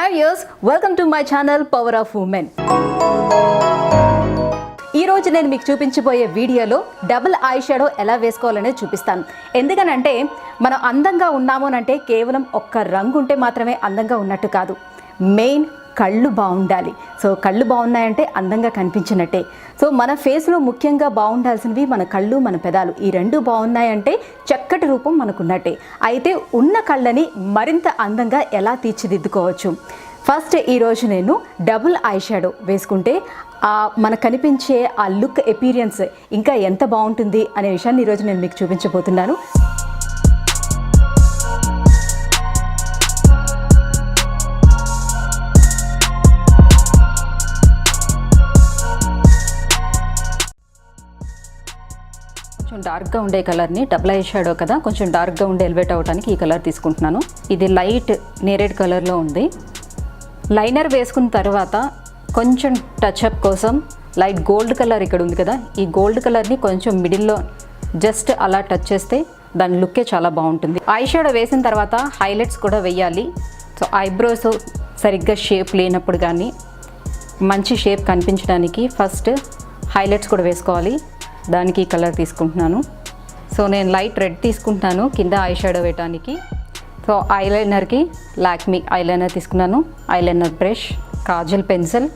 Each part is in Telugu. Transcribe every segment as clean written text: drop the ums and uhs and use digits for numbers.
Hi viewers, welcome to my channel Power of Women. ఈ రోజు నేను మీకు చూపించబోయే వీడియోలో డబుల్ ఐ షాడో ఎలా వేసుకోవాలనేది చూపిస్తాను. ఎందుకనంటే మనం అందంగా ఉన్నాము అంటే కేవలం ఒక్క రంగు ఉంటే మాత్రమే అందంగా ఉన్నట్టు కాదు. మెయిన్ కళ్ళు బాగుండాలి. సో కళ్ళు బాగున్నాయంటే అందంగా కనిపించినట్టే. సో మన ఫేస్లో ముఖ్యంగా బాగుండాల్సినవి మన కళ్ళు, మన పెదాలు. ఈ రెండు బాగున్నాయంటే చక్కటి రూపం మనకున్నట్టే. అయితే ఉన్న కళ్ళని మరింత అందంగా ఎలా తీర్చిదిద్దుకోవచ్చు. ఫస్ట్ ఈరోజు నేను డబుల్ ఐ షాడో వేసుకుంటే మనకు కనిపించే ఆ లుక్ ఎపీరియన్స్ ఇంకా ఎంత బాగుంటుంది అనే విషయాన్ని ఈరోజు నేను మీకు చూపించబోతున్నాను. కొంచెం డార్క్గా ఉండే కలర్ని, డబుల్ ఐ షాడో కదా, కొంచెం డార్క్గా ఉండే ఎలివేట్ అవ్వడానికి ఈ కలర్ తీసుకుంటున్నాను. ఇది లైట్ నేరేడ్ కలర్లో ఉంది. లైనర్ వేసుకున్న తర్వాత కొంచెం టచ్అప్ కోసం లైట్ గోల్డ్ కలర్ ఇక్కడ ఉంది కదా, ఈ గోల్డ్ కలర్ని కొంచెం మిడిల్లో జస్ట్ అలా టచ్ చేస్తే దాని లుక్కే చాలా బాగుంటుంది. ఐ షాడో వేసిన తర్వాత హైలైట్స్ కూడా వేయాలి. సో ఐబ్రోస్ సరిగ్గా షేప్ లేనప్పుడు కానీ మంచి షేప్ కనిపించడానికి ఫస్ట్ హైలైట్స్ కూడా వేసుకోవాలి. దానికి కలర్ తీసుకుంటున్నాను. సో నేను లైట్ రెడ్ తీసుకుంటున్నాను కింద ఐ షాడో వేయడానికి. సో ఐలైనర్కి లాక్మీ ఐలైనర్ తీసుకున్నాను. Eyeliner brush, kajal pencil,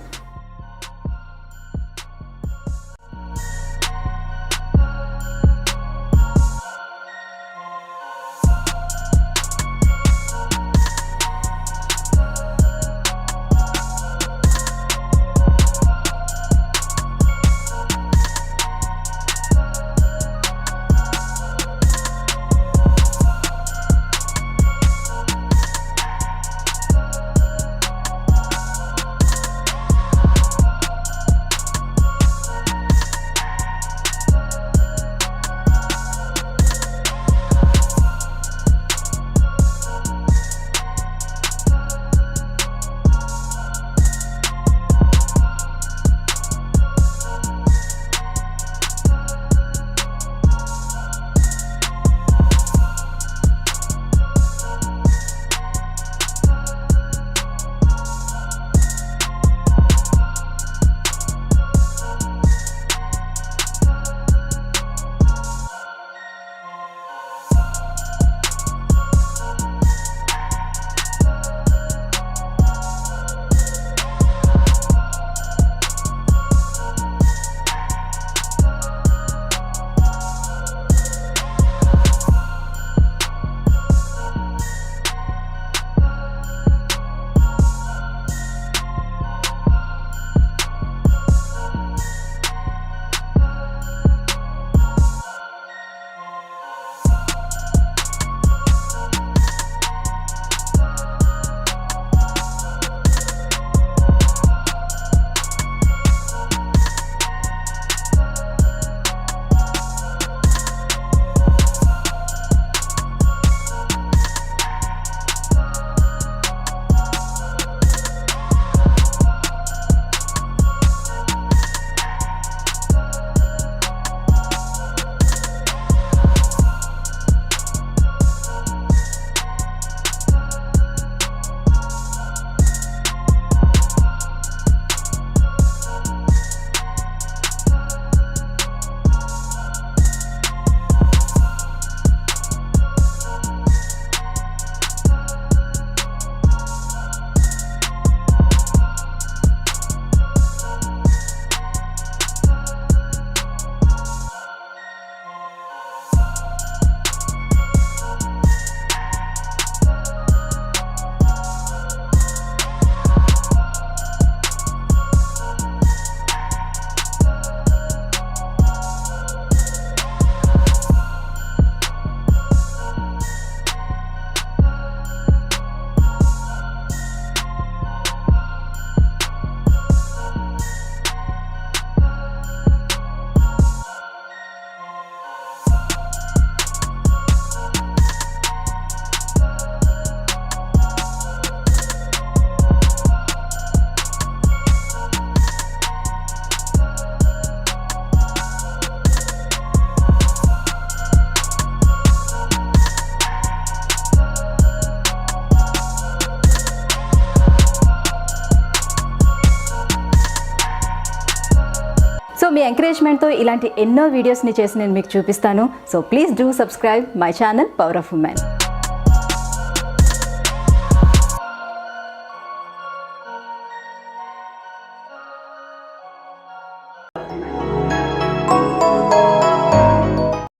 so మీ ఎంకరేజ్మెంట్తో ఇలాంటి ఎన్నో వీడియోస్ని చేసి నేను మీకు చూపిస్తాను. So please do subscribe my channel power of women.